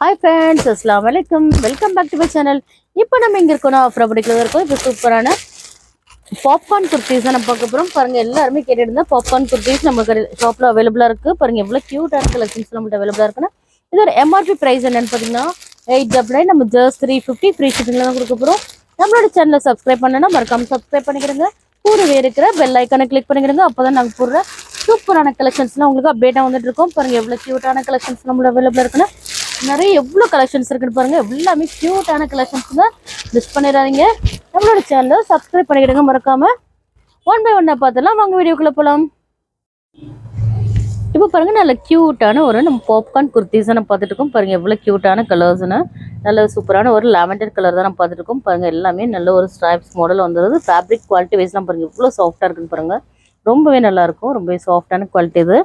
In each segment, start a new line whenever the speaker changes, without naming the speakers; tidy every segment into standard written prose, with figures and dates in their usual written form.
Hi friends, Assalamu alaikum. Welcome back to my channel. இப்போ நம்ம இங்க இருக்கோம் ஆஃபர் படிக்கல இருக்கோம். இப்போ சூப்பரான பாப்கார்ன் குர்தீஸ் நம்ம பார்க்க போறோம். பாருங்க எல்லாரும் கேட்டிட்டு இருந்தா பாப்கார்ன் குர்தீஸ் நம்ம ஷாப்ல அவேலபிளா இருக்கு. பாருங்க எவ்வளவு கியூட்டான கலெக்ஷன்ஸ் நம்ம அவேலபிளா இருக்குன்னா இதோட MRP பிரைஸ் என்னன்னு பாத்தீங்கன்னா 899 நம்ம ஜஸ்ட் 350 ஃப்ரீ ஷிப்பிங்ல தான் கொடுக்க போறோம். நம்மளோட சேனலை சப்ஸ்கிரைப் பண்ணனா மறக்காம சப்ஸ்கிரைப் பண்ணிக்கிறங்க. கூடவே இருக்கிற பெல் ஐகானை கிளிக் பண்ணிக்கிறங்க. அப்பதான் நாங்க போடுற சூப்பரான கலெக்ஷன்ஸ்லாம் உங்களுக்கு அப்டேட்டா வந்துட்டு இருக்கோம். பாருங்க எவ்வளவு கியூட்டான கலெக்ஷன்ஸ் நம்மள அவேலபிளா இருக்குன்னா நிறைய எவ்வளோ கலெக்ஷன்ஸ் இருக்குன்னு பாருங்க எல்லாமே கியூட்டான கலெக்ஷன்ஸ் தான். மிஸ் பண்ணிடாதீங்க. நம்மளோட சேனலை சப்ஸ்கிரைப் பண்ணிக்கிடுங்க மறக்காம. ஒன் பை ஒன்னா பார்த்துலாம் வாங்க வீடியோக்குள்ள போகலாம். இப்போ பாருங்க நல்ல கியூட்டான ஒரு நம்ம பாப்கார்ன் குர்த்திஸ் நம்ம பார்த்துட்டு இருக்கோம். பாருங்க எவ்வளோ கியூட்டான கலர்ஸ்னு நல்ல சூப்பரான ஒரு லாவெண்டர் கலர் தான் நம்ம பார்த்துட்டு இருக்கோம். பாருங்க எல்லாமே நல்ல ஒரு ஸ்ட்ரைப்ஸ் மாடல் வந்துடுது. ஃபேப்ரிக் குவாலிட்டி வைஸ்லாம் பாருங்க எவ்வளோ சாஃப்டாக இருக்குன்னு பாருங்க. ரொம்பவே நல்லா இருக்கும். ரொம்பவே சாஃப்டான குவாலிட்டி இது.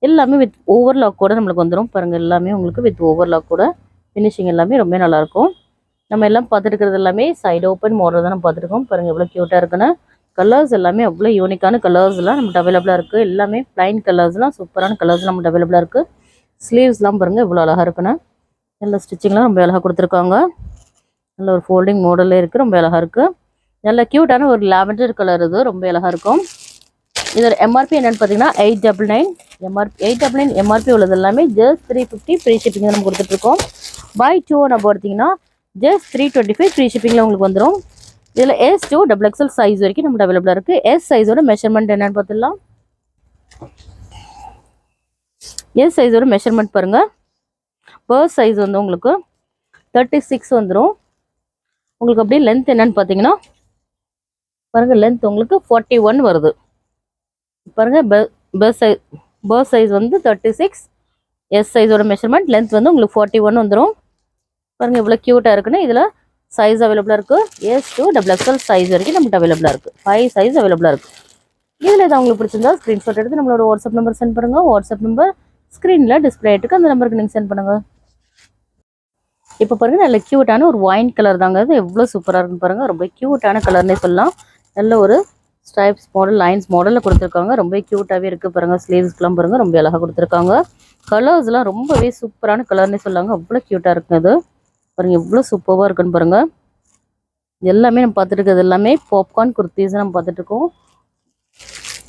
எல்லாமே வித் ஓவர்லாக் கூட நம்மளுக்கு வந்துடும். பாருங்கள் எல்லாமே உங்களுக்கு வித் ஓவர்லாக் கூட ஃபினிஷிங் எல்லாமே ரொம்ப நல்லாயிருக்கும். நம்ம எல்லாம் பார்த்துருக்கிறது எல்லாமே சைடு ஓப்பன் மாடல் தான் நம்ம பார்த்துருக்கோம். பாருங்கள் எவ்வளோ க்யூட்டாக இருக்குன்னு. கலர்ஸ் எல்லாமே அவ்வளோ யூனிக்கான கலர்ஸ்லாம் நம்மகிட்ட அவைலபிளாக இருக்குது. எல்லாமே ப்ளைன் கலர்ஸ்லாம் சூப்பரான கலர்ஸ் நம்மகிட்ட அவைலபிளாக இருக்குது. ஸ்லீவ்ஸ்லாம் பாருங்கள் எவ்வளோ அழகாக இருக்குன்னு. நல்ல ஸ்டிச்சிங்லாம் ரொம்ப அழகாக கொடுத்துருக்காங்க. நல்ல ஒரு ஃபோல்டிங் மாடலே இருக்குது. ரொம்ப அழகாக இருக்குது. நல்ல க்யூட்டான ஒரு லாவெண்டர் கலர் இது ரொம்ப அழகாக இருக்கும். இதோட எம்ஆர்பி என்னென்னு பார்த்தீங்கன்னா 899 எம்ஆர்பி உள்ளது எல்லாமே ஜஸ்ட் 350 ஃப்ரீ ஷிப்பிங் நம்ம கொடுத்துட்ருக்கோம். பை 2 நம்ம பார்த்தீங்கன்னா ஜஸ்ட் 325 ஃப்ரீ ஷிப்பிங்கில் உங்களுக்கு வந்துடும். இதில் S2 XXL சைஸ் வரைக்கும் நம்மகிட்ட அவைலபிளாக இருக்குது. எஸ் சைஸோட மெஷர்மெண்ட் என்னென்னு பார்த்துடலாம். எஸ் சைஸோட மெஷர்மெண்ட் பாருங்கள். பர்ஸ் சைஸ் வந்து உங்களுக்கு 36 வந்துடும். உங்களுக்கு அப்படியே லென்த் என்னென்னு பார்த்தீங்கன்னா பாருங்கள் லென்த் உங்களுக்கு 41 வருது. பாருங்க பர்ஸ் சைஸ் வந்து 36. எஸ் சைஸோட மெஷர்மெண்ட் லென்த் வந்து உங்களுக்கு 41 வந்துடும். பாருங்க இவ்வளோ க்யூட்டாக இருக்குன்னு. இதில் சைஸ் அவைலபிளாக இருக்குது. S2 XXL சைஸ் வரைக்கும் நம்மகிட்ட அவைலபிளாக இருக்குது. 5 சைஸ் அவைலபிளாக இருக்குது. இதில் எதாவது உங்களுக்கு பிடிச்சிருந்தா ஸ்க்ரீன்ஷாட் எடுத்து நம்மளோட வாட்ஸ்அப் நம்பர் சென்ட் பண்ணுங்கள். வாட்ஸ்அப் நம்பர் ஸ்க்ரீனில் டிஸ்பிளே ஆகிட்டு அந்த நம்பருக்கு நீங்கள் சென்ட் பண்ணுங்கள். இப்போ பாருங்கள் நல்ல க்யூட்டான ஒரு ஒயின் கலர் தாங்க. அது எவ்வளோ சூப்பராக இருக்குன்னு பாருங்கள். ரொம்ப க்யூட்டான கலர்னே சொல்லலாம். நல்ல ஒரு ஸ்ட்ரைப்ஸ் மாடல் லைன்ஸ் மாடலில் கொடுத்துருக்காங்க. ரொம்ப க்யூட்டாகவே இருக்குது பாருங்கள். ஸ்லீவ்ஸ்க்கெலாம் பாருங்கள் ரொம்ப அழகாக கொடுத்துருக்காங்க. கலர்ஸ்லாம் ரொம்பவே சூப்பரான கலர்னே சொல்லாங்க. அவ்வளோ க்யூட்டாக இருக்குது அது பாருங்கள். எவ்வளோ சூப்பராக இருக்குன்னு பாருங்கள். எல்லாமே நம்ம பார்த்துட்டு இருக்கிறது எல்லாமே பாப்கார்ன் குர்த்திஸ் நம்ம பார்த்துட்ருக்கோம்.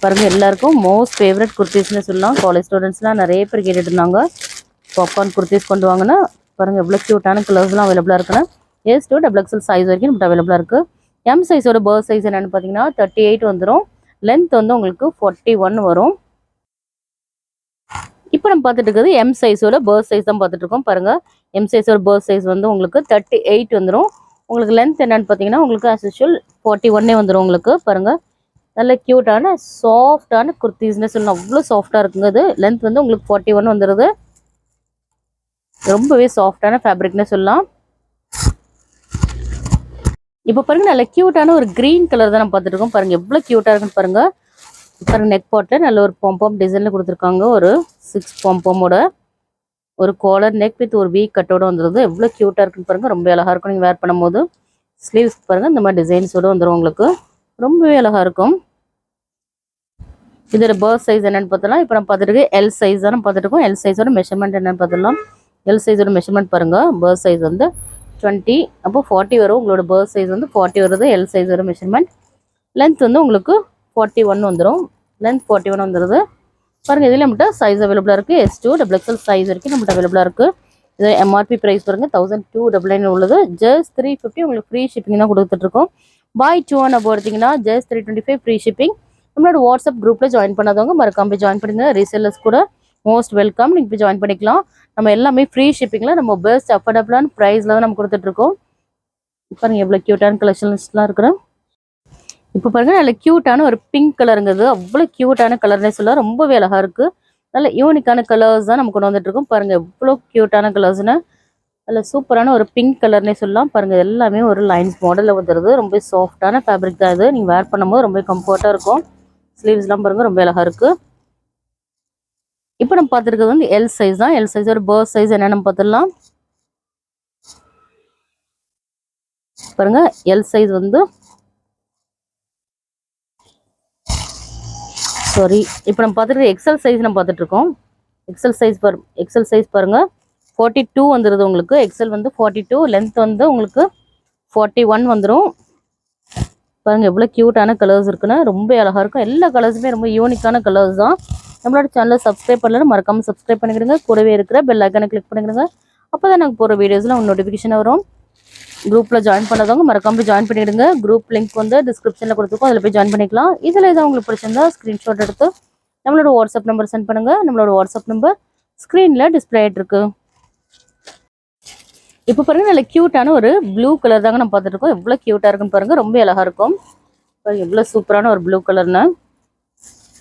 பாருங்கள் எல்லாருக்கும் மோஸ்ட் ஃபேவரட் குர்த்திஸ்னு சொல்லலாம். காலேஜ் ஸ்டூடெண்ட்ஸ்லாம் நிறைய பேர் கேட்டுட்டு இருந்தாங்க பாப்கார்ன் குர்த்திஸ் கொண்டு வாங்கினா. பாருங்கள் எவ்வளோ க்யூட்டான கலர்ஸ்லாம் அவைலபிளாக இருக்குன்னு. S2 XXL சைஸ் வரைக்கும் நம்மகிட்ட அவைலபிளாக இருக்குது. எம் சைஸோட பர்ஸ் சைஸ் என்னென்னு பார்த்தீங்கன்னா 38 வந்துடும். லென்த் வந்து உங்களுக்கு 41 வரும். இப்போ நம்ம பார்த்துட்டு இருக்கிறது எம் சைஸோட பர்ஸ் சைஸ் தான் பார்த்துட்டு இருக்கோம். பாருங்கள் எம் சைஸோட பர்ஸ் சைஸ் வந்து உங்களுக்கு 38 வந்துடும். உங்களுக்கு லென்த் என்னென்னு பார்த்தீங்கன்னா உங்களுக்கு ஆஸ் யூஷுவல் 41 வந்துடும் உங்களுக்கு. பாருங்கள் நல்ல க்யூட்டான சாஃப்டான குர்த்திஸ்னு சொல்லலாம். அவ்வளோ சாஃப்டாக இருக்குங்க. அது லென்த் வந்து உங்களுக்கு 41 வந்துடுது. ரொம்பவே சாஃப்டான ஃபேப்ரிக்னு சொல்லலாம். இப்போ பாருங்க நல்ல க்யூட்டான ஒரு க்ரீன் கலர் தான் நம்ம பார்த்துட்டு இருக்கோம். பாருங்க எவ்வளோ க்யூட்டாக இருக்குன்னு பாருங்க. பாருங்க நெக் பாட்டில் நல்ல ஒரு பாம்பம் டிசைனில் கொடுத்துருக்காங்க. ஒரு 6 பாம்பமோட ஒரு காலர் நெக் வித் ஒரு வீக் கட்டோட வந்துடுது. எவ்வளோ க்யூட்டாக இருக்குன்னு பாருங்க. ரொம்ப அழகாக இருக்கும் நீங்கள் வேர் பண்ணும்போது. ஸ்லீவ்ஸ் பாருங்க இந்த மாதிரி டிசைன்ஸோடு வந்துடும் உங்களுக்கு. ரொம்பவே அழகாக இருக்கும். இதோட பர்ஸ் சைஸ் என்னென்னு பார்த்தலாம். இப்போ நம்ம பார்த்துட்டு எல் சைஸ் தான் நம்ம பார்த்துட்டு இருக்கோம். எல் சைஸோட மெஷர்மெண்ட் என்னென்னு பார்த்துடலாம். எல் சைஸோட மெஷர்மெண்ட் பாருங்கள். பர்ஸ் சைஸ் வந்து 20 அப்போ 40 வரும். உங்களோட பர்ஸ் சைஸ் வந்து 40 வருது. L சைஸோட measurement. லென்த் வந்து உங்களுக்கு 41 வந்துடும். லென்த் 41 வந்துடுது. பாருங்கள் இதில் நம்மகிட்ட சைஸ் அவைலபிளாக இருக்குது. S2 XXL சைஸ் வரைக்கும் நம்மகிட்ட அவைலபிளாக இருக்குது. இது எம்ஆர்பி ப்ரைஸ் பாருங்கள் 1299 உள்ளது. ஜஸ்ட் 350 உங்களுக்கு ஃப்ரீ ஷிப்பிங் தான் கொடுத்துட்ருக்கோம். பை 2 அப்போ எடுத்திங்கன்னா ஜஸ்ட் 325 ஃப்ரீ ஷிப்பிங். நம்மளோட வாட்ஸ்அப் குரூப்பில் ஜாயின் பண்ணாதவங்க மறக்காம போய் ஜாயின் பண்ணுங்க. ரீசெல்லர்ஸ் கூட மோஸ்ட் வெல்கம். நீங்கள் போய் ஜாயின் பண்ணிக்கலாம். நம்ம எல்லாமே ஃப்ரீ ஷிப்பிங்கில் நம்ம பெஸ்ட் அஃபோர்டபுளான ப்ரைஸில் தான் நம்ம கொடுத்துட்ருக்கோம். பாருங்கள் எவ்வளோ க்யூட்டான கலெக்ஷன்ஸ்லாம் இருக்கிறோம். இப்போ பாருங்கள் நல்ல க்யூட்டான ஒரு பிங்க் கலருங்கிறது. அவ்வளோ க்யூட்டான கலர்னே சொல்லலாம். ரொம்பவே அழகாக இருக்குது. நல்ல யூனிக்கான கலர்ஸ் தான் நம்ம கொண்டு வந்துட்டுருக்கோம். பாருங்கள் எவ்வளோ க்யூட்டான கலர்ஸ்னு. நல்ல சூப்பரான ஒரு பிங்க் கலர்னே சொல்லலாம். பாருங்கள் எல்லாமே ஒரு லைன்ஸ் மாடலில் வந்துடுது. ரொம்ப சாஃப்டான ஃபேப்ரிக் தான் இது. நீங்கள் வேர் பண்ணும்போது ரொம்ப கம்ஃபர்ட்டாக இருக்கும். ஸ்லீவ்ஸ்லாம் பாருங்கள் ரொம்ப அழகாக இருக்குது. இப்போ நம்ம பார்த்துருக்கிறது வந்து எல் சைஸ் தான். எல் சைஸோட பர்ஸ் சைஸ் என்னென்னு பார்த்துடலாம். பாருங்க எல் சைஸ் வந்து சாரி இப்போ நம்ம பார்த்துட்டு எக்ஸல் சைஸ் நம்ம பார்த்துட்டு இருக்கோம். எக்ஸல் சைஸ் பாருங்க 42 வந்துடுது உங்களுக்கு. எக்ஸல் வந்து 42, லென்த் வந்து உங்களுக்கு 41 வந்துடும். பாருங்கள் எவ்வளோ க்யூட்டான கலர்ஸ் இருக்குன்னு, ரொம்ப அழகாக இருக்கும். எல்லா கலர்ஸுமே ரொம்ப யூனிக்கான கலர்ஸ் தான். நம்மளோட சேனலை சப்ஸ்கிரைப் பண்ணலன்னு மறக்காமல் சப்ஸ்கிரைப் பண்ணிக்கிடுங்க. கூடவே இருக்கிற பெல் ஐக்கனை கிளிக் பண்ணிக்கிடுங்க. அப்போ தான் நாங்கள் போகிற வீடியோஸில் உங்களுக்கு நோட்டிஃபிகேஷன் வரும். குரூப்பில் ஜாயின் பண்ணதவங்க மறக்காமல் ஜாயின் பண்ணிவிடுங்க. குரூப் லிங்க் வந்து டிஸ்கிரிப்ஷனில் கொடுத்துருக்கோம், அதில் போய் ஜாயின் பண்ணிக்கலாம். இதில் ஏதாவது உங்களுக்கு பிடிச்சிருந்தா ஸ்க்ரீன்ஷாட் எடுத்து நம்மளோட வாட்ஸ்அப் நம்பர் சென்ட் பண்ணுங்கள். நம்மளோட வாட்ஸ்அப் நம்பர் ஸ்க்ரீனில் டிஸ்பிளே ஆகிட்டு இருக்கு. இப்போ பாருங்கள் நல்ல க்யூட்டான ஒரு ப்ளூ கலர் தாங்க நம்ம பார்த்துட்டு இருக்கோம். எவ்வளோ க்யூட்டாக இருக்குன்னு பாருங்கள், ரொம்ப அழகாக இருக்கும். எவ்வளோ சூப்பரான ஒரு ப்ளூ கலர்னு.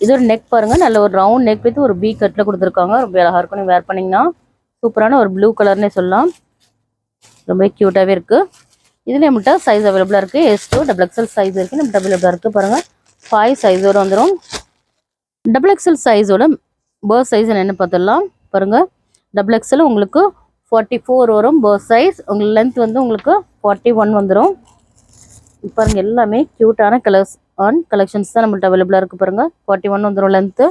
இது ஒரு நெக் பாருங்கள், நல்ல ஒரு ரவுண்ட் நெக் வித் ஒரு பீ கட்டில் கொடுத்துருக்காங்க. ரொம்ப அழகாக இருக்கும். நீங்கள் வேர் பண்ணிங்கன்னா சூப்பரான ஒரு ப்ளூ கலர்னே சொல்லலாம். ரொம்ப க்யூட்டாகவே இருக்குது. இதில் நம்மகிட்ட சைஸ் அவைலபிளாக இருக்குது. S2 XXL சைஸ் இருக்குது, நம்ம அவைலபிளாக இருக்குது. பாருங்கள் 5 சைஸோடு வந்துடும். XXL சைஸோட பர்ஸ் சைஸ் என்னென்னு பார்த்துடலாம். பாருங்கள் XXL உங்களுக்கு 44 வரும் பர்ஸ் சைஸ். உங்களுக்கு லென்த் வந்து உங்களுக்கு 41 வந்துடும். பாருங்கள் எல்லாமே க்யூட்டான கலர்ஸ் ஆன் கலெக்ஷன்ஸ் தான் நம்மள்ட்ட அவைலபிளாக இருக்குது. பாருங்கள் 41 வந்துடும் லென்த்து.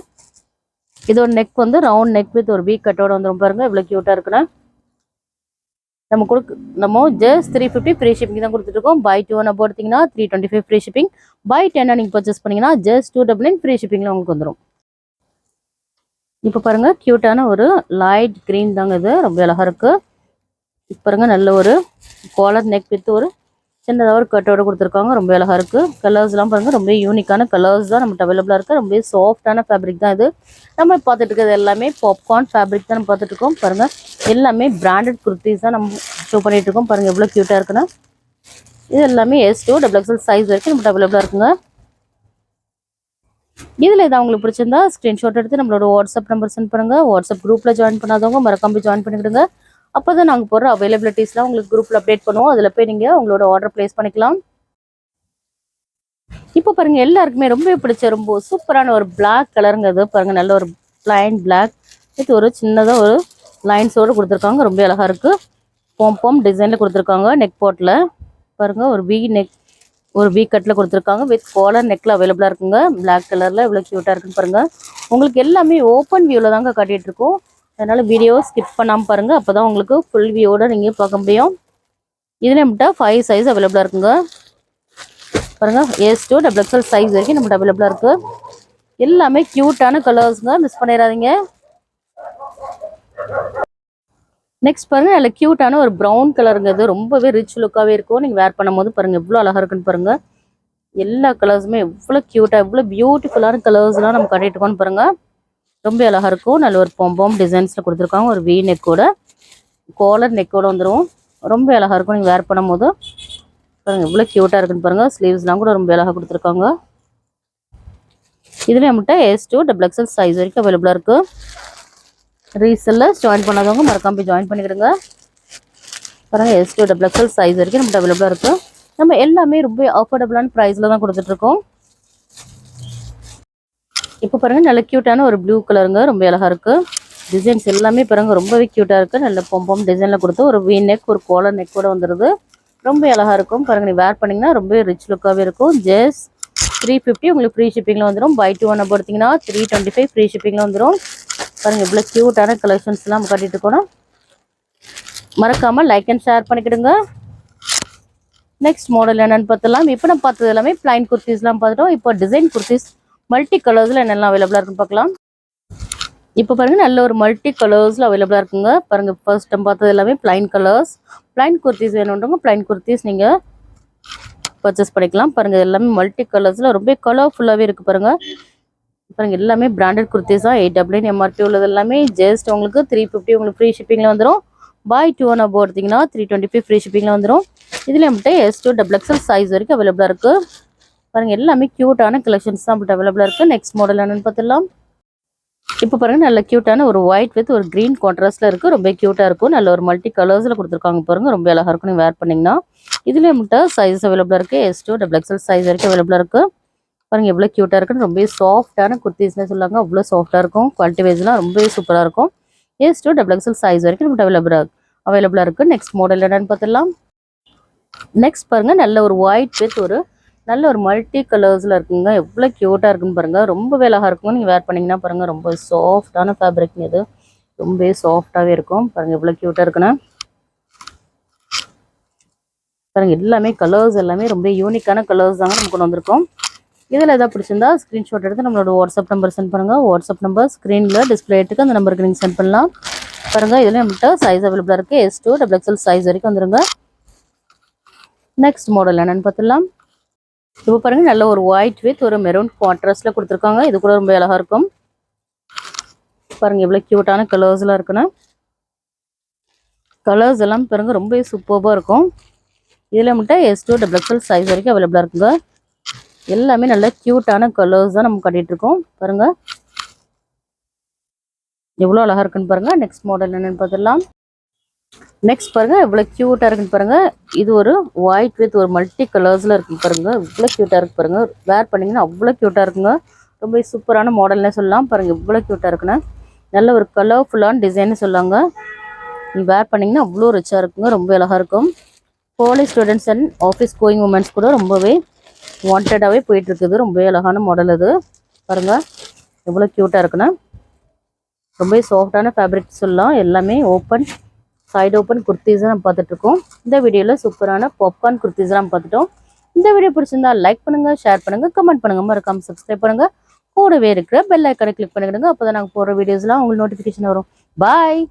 இதோட நெக் வந்து ரவுண்ட் நெக் வித் ஒரு வீக் கட்டோட வந்துடும். பாருங்கள் இவ்வளோ க்யூட்டாக இருக்குன்னு. நம்ம ஜஸ்ட் 350 ஃப்ரீ ஷிப்பிங் தான் கொடுத்துருக்கோம். பை 2 ஒன்று போட்டிங்கன்னா 325 ஃப்ரீ ஷிப்பிங். பை 10 நீங்கள் பர்ச்சேஸ் பண்ணிங்கன்னா ஜஸ்ட் 299 ஃப்ரீ ஷிப்பிங்கில் உங்களுக்கு வந்துடும். இப்போ பாருங்கள் க்யூட்டான ஒரு லைட் க்ரீன் தாங்க இது, ரொம்ப அழகாக இருக்குது. இப்போ பாருங்கள் நல்ல ஒரு காலர் நெக் வித் ஒரு சின்னதாக ஒரு கட்டோட கொடுத்துருக்காங்க. ரொம்ப அழகாக இருக்குது. கலர்ஸ்லாம் பாருங்கள் ரொம்ப யூனிக்கான கலர்ஸ் தான் நம்மகிட்ட அவைலபிளாக இருக்குது. ரொம்ப சாஃப்டான ஃபேப்ரிக் தான் இது. நம்ம பார்த்துட்டு இருக்கிறது எல்லாமே பாப்கார்ன் ஃபேப்ரிக் தான் நம்ம பார்த்துட்டு இருக்கோம். பாருங்கள் எல்லாமே பிராண்டட் குர்த்திஸ் தான் நம்ம ஷோ பண்ணிகிட்டு இருக்கோம். பாருங்கள் எவ்வளோ க்யூட்டாக இருக்குன்னா. இது எல்லாமே S2 XXL சைஸ் வரைக்கும் நம்மகிட்ட அவைலபிளாக இருக்குங்க. இதில் எதாவது உங்களுக்கு பிடிச்சிருந்தா ஸ்க்ரீன்ஷாட் எடுத்து நம்மளோட வாட்ஸ்அப் நம்பர் சென்ட் பண்ணுங்கள். வாட்ஸ்அப் குரூப்பில் ஜாயின் பண்ணாதவங்க மறக்காம ஜாயின் பண்ணிக்கிடுங்க. அப்போ தான் நாங்கள் போடுற அவைலபிலிட்டிஸ்லாம் உங்களுக்கு குரூப்பில் அப்டேட் பண்ணுவோம். அதில் போய் நீங்கள் உங்களோட ஆர்டர் ப்ளேஸ் பண்ணிக்கலாம். இப்போ பாருங்கள் எல்லாருக்குமே ரொம்ப பிடிச்ச ரொம்ப சூப்பரான ஒரு பிளாக் கலருங்க இது. பாருங்கள் நல்ல ஒரு பிளைன் பிளாக் வித் ஒரு சின்னதாக ஒரு லைன்ஸோடு கொடுத்துருக்காங்க. ரொம்ப அழகாக இருக்குது. போம் டிசைனில் கொடுத்துருக்காங்க. நெக் போட்டில் பாருங்கள் ஒரு வி கட்டில் கொடுத்துருக்காங்க. வித் காலர் நெக்கில் அவைலபிளாக இருக்குங்க. பிளாக் கலரில் இவ்வளோ க்யூட்டாக இருக்குன்னு பாருங்கள். உங்களுக்கு எல்லாமே ஓப்பன் வியூவில் தாங்க காட்டிகிட்டு இருக்கோம். அதனால் வீடியோ ஸ்கிப் பண்ணாமல் பாருங்கள். அப்போ தான் உங்களுக்கு ஃபுல் வியூவோட நீங்கள் பார்க்க முடியும். இதில் நம்மகிட்ட 5 சைஸ் அவைலபிளாக இருக்குங்க. பாருங்கள் S2 XXL சைஸ் வரைக்கும் நம்மகிட்ட அவைலபிளாக இருக்குது. எல்லாமே க்யூட்டான கலர்ஸுங்க, மிஸ் பண்ணிடாதீங்க. நெக்ஸ்ட் பாருங்கள் நல்ல க்யூட்டான ஒரு ப்ரௌன் கலருங்க இது. ரொம்பவே ரிச் லுக்காகவே இருக்கும். நீங்கள் வேர் பண்ணும்போது பாருங்கள் எவ்வளோ அழகாக இருக்குன்னு பாருங்கள். எல்லா கலர்ஸுமே எவ்வளோ க்யூட்டாக எவ்வளோ பியூட்டிஃபுல்லான கலர்ஸ்லாம் நம்ம கட்டிட்டு இருக்கோன்னு பாருங்கள். ரொம்ப அழகாக இருக்கும். நல்ல ஒரு பொம்பம் டிசைன்ஸில் கொடுத்துருக்காங்க. ஒரு வி நெக்கோட காலர் நெக்கோட வந்துடும். ரொம்ப அழகாக இருக்கும் நீங்கள் வேர் பண்ணும்போது. பாருங்கள் எவ்வளோ க்யூட்டாக இருக்குன்னு பாருங்கள். ஸ்லீவ்ஸ்லாம் கூட ரொம்ப அழகாக கொடுத்துருக்காங்க. இதில் நம்மகிட்ட S2 XXL சைஸ் வரைக்கும் அவைலபிளாக இருக்குது. ரீசெல்ல ஜாயின் பண்ணாதவங்க மறக்காம போய் ஜாயின் பண்ணிக்கிடுங்க. பாருங்கள் S2 XXL சைஸ் வரைக்கும் நம்மகிட்ட அவைலபிளாக இருக்குது. நம்ம எல்லாமே ரொம்ப அஃபோர்டபுளான ப்ரைஸில் தான் கொடுத்துட்ருக்கோம். இப்போ பாருங்கள் நல்ல க்யூட்டான ஒரு ப்ளூ கலருங்க, ரொம்ப அழகாக இருக்குது. டிசைன்ஸ் எல்லாமே பாருங்கள் ரொம்பவே க்யூட்டாக இருக்குது. நல்ல பொம்பம் டிசைனில் கொடுத்து ஒரு வி நெக் ஒரு காலர் நெக் கூட வந்துடுது. ரொம்ப அழகாக இருக்கும். பாருங்கள் நீ வேர் பண்ணிங்கன்னா ரொம்ப ரிச் லுக்காகவே இருக்கும். ஜஸ்ட் 350 உங்களுக்கு ஃப்ரீ ஷிப்பிங்கில் வந்துடும். பை 2 ஒன்று போட்டிங்கன்னா 325 ஃப்ரீ ஷிப்பிங்கில் வந்துடும். பாருங்கள் இவ்வளோ க்யூட்டான கலெக்ஷன்ஸ்லாம் நம்ம கட்டிட்டு இருக்கணும். மறக்காமல் லைக் அண்ட் ஷேர் பண்ணிக்கிடுங்க. நெக்ஸ்ட் மாடல் என்னென்னு பார்த்தலாம். இப்போ நம்ம பார்த்தது எல்லாமே பிளைன் குர்த்திஸ்லாம் பார்த்துட்டோம். இப்போ டிசைன் குர்த்திஸ் மல்டி கலர்ஸில் என்னெல்லாம் அவைலபிளாக இருக்குன்னு பார்க்கலாம். இப்போ பாருங்கள் நல்ல ஒரு மல்டி கலர்ஸில் அவைலபிளாக இருக்குங்க. பாருங்கள் ஃபர்ஸ்ட் நம்ம பார்த்தது எல்லாமே பிளைன் கலர்ஸ். பிளைன் குர்த்திஸ் வேணுன்றவங்க பிளைன் குர்த்திஸ் நீங்கள் பர்ச்சேஸ் பண்ணிக்கலாம். பாருங்கள் எல்லாமே மல்டி கலர்ஸில் ரொம்ப கலர்ஃபுல்லாகவே இருக்குது. பாருங்கள் எல்லாமே பிராண்டட் குர்த்திஸ் தான். 899 MRP உள்ளது எல்லாமே ஜஸ்ட் உங்களுக்கு 350 உங்களுக்கு ஃப்ரீ ஷிப்பிங்கில் வந்துடும். பை 2 ஒன்று போட்டிங்கன்னா 325 ஃப்ரீ ஷிப்பிங்கில் வந்துடும். இதில் நம்மகிட்ட S2 XXL சைஸ் வரைக்கும் அவைலபிளாக இருக்குது. பாருங்கள் எல்லாமே க்யூட்டான கலெக்ஷன்ஸ் தான் நம்மகிட்ட அவைலபிளாக இருக்குது. நெக்ஸ்ட் மாடல் என்னென்னு பார்த்துடலாம். இப்போ பாருங்கள் நல்ல க்யூட்டான ஒரு ஒயிட் வித் ஒரு க்ரீன் கான்ட்ராஸ்ட்டில் இருக்குது. ரொம்ப க்யூட்டாக இருக்கும். நல்ல ஒரு மல்டி கலர்ஸில் கொடுத்துருக்காங்க. பாருங்கள் ரொம்ப அழகாக இருக்கும் நீங்கள் வேர் பண்ணிங்கன்னா. இதில் நம்மகிட்ட சைஸ் அவைலபிளாக இருக்குது. S2 XXL சைஸ் வரைக்கும் அவைலபிளாக இருக்குது. பாருங்கள் எவ்வளோ க்யூட்டாக இருக்குன்னு. ரொம்ப சாஃப்டான குர்த்திஸ்னே சொல்லுவாங்க. அவ்வளோ சாஃப்டாக இருக்கும். குவாலிட்டி வைஸ்லாம் ரொம்பவே சூப்பராக இருக்கும். S2 XXL சைஸ் வரைக்கும் நம்மகிட்ட அவைலபிளாக இருக்குது. நெக்ஸ்ட் மாடல் என்னென்னு பார்த்துடலாம். நெக்ஸ்ட் பாருங்கள் நல்ல ஒரு ஒயிட் வித் ஒரு நல்ல ஒரு மல்டி கலர்ஸில் இருக்குங்க. எவ்வளோ க்யூட்டாக இருக்குன்னு பாருங்கள். ரொம்ப அழகாக இருக்கும். நீங்கள் வேர் பண்ணிங்கன்னா பாருங்கள் ரொம்ப சாஃப்டான ஃபேப்ரிக் இது. ரொம்ப சாஃப்டாகவே இருக்கும். பாருங்கள் எவ்வளோ க்யூட்டாக இருக்குன்னு. பாருங்கள் எல்லாமே கலர்ஸ் எல்லாமே ரொம்ப யூனிக்கான கலர்ஸ் தாங்க நம்ம கொண்டு வந்திருக்கோம். இதில் எதாவது பிடிச்சிருந்தா ஸ்க்ரீன்ஷாட் எடுத்து நம்மளோட வாட்ஸ்அப் நம்பர் சென்ட் பண்ணுங்கள். வாட்ஸ்அப் நம்பர் ஸ்க்ரீனில் டிஸ்பிளே ஆகிட்டு அந்த நம்பருக்கு நீங்கள் சென்ட் பண்ணலாம். பாருங்கள் இதில் நம்மகிட்ட சைஸ் அவைலபிளாக இருக்குது. S2 XXL சைஸ் வரைக்கும் வந்துருங்க. நெக்ஸ்ட் மாடல் என்னென்னு பார்த்துடலாம். இப்போ பாருங்கள் நல்ல ஒரு ஒயிட் வித் ஒரு மெரூன் கான்ட்ராஸ்டில் கொடுத்துருக்காங்க. இது கூட ரொம்ப அழகாக இருக்கும். பாருங்கள் எவ்வளோ க்யூட்டான கலர்ஸ்லாம் இருக்குன்னு. கலர்ஸ் எல்லாம் பாருங்கள் ரொம்ப சூப்பராக இருக்கும். இதில் நம்மகிட்ட S2 XXL சைஸ் வரைக்கும் அவைலபிளாக இருக்குங்க. எல்லாமே நல்ல க்யூட்டான கலர்ஸ் தான் நம்ம கட்டிகிட்ருக்கோம். பாருங்கள் எவ்வளோ அழகாக இருக்குன்னு பாருங்கள். நெக்ஸ்ட் மாடல் என்னென்னு பார்த்துடலாம். நெக்ஸ்ட் பாருங்கள் எவ்வளோ க்யூட்டாக இருக்குன்னு பாருங்கள். இது ஒரு ஒயிட் வித் ஒரு மல்டி கலர்ஸில் இருக்குது பாருங்கள். இவ்வளோ க்யூட்டாக இருக்குது பாருங்கள். வேர் பண்ணிங்கன்னா அவ்வளோ க்யூட்டாக இருக்குங்க. ரொம்ப சூப்பரான மாடல்னே சொல்லலாம். பாருங்கள் இவ்வளோ க்யூட்டாக இருக்குன்னு. நல்ல ஒரு கலர்ஃபுல்லான டிசைன்னு சொல்லாங்க. நீங்கள் வேர் பண்ணிங்கன்னா அவ்வளோ ரிச்சாக இருக்குங்க. ரொம்ப அழகாக இருக்கும். College students and office going women's கூட ரொம்பவே வாண்டடாகவே போயிட்டுருக்குது. ரொம்ப அழகான மாடல் இது. பாருங்கள் எவ்வளோ க்யூட்டாக இருக்குன்னு. ரொம்ப சாஃப்டான ஃபேப்ரிக் சொல்லலாம். எல்லாமே ஓப்பன் சைடு ஓப்பன் குர்த்திஸை நம்ம பார்த்துட்ருக்கோம். இந்த வீடியோவில் சூப்பரான பாப்கார்ன் குர்த்திஸை நம்ம பார்த்துட்டோம். இந்த வீடியோ பிடிச்சிருந்தா லைக் பண்ணுங்கள், ஷேர் பண்ணுங்கள், கமெண்ட் பண்ணுங்கள், மறக்காமல் சப்ஸ்கிரைப் பண்ணுங்கள். கூடவே இருக்கிற பெல் ஐக்கானை கிளிக் பண்ணிக்கிடுங்க. அப்போ தான் நாங்கள் போடுற வீடியோஸ்லாம் உங்களுக்கு நோட்டிஃபிகேஷன் வரும். பாய்.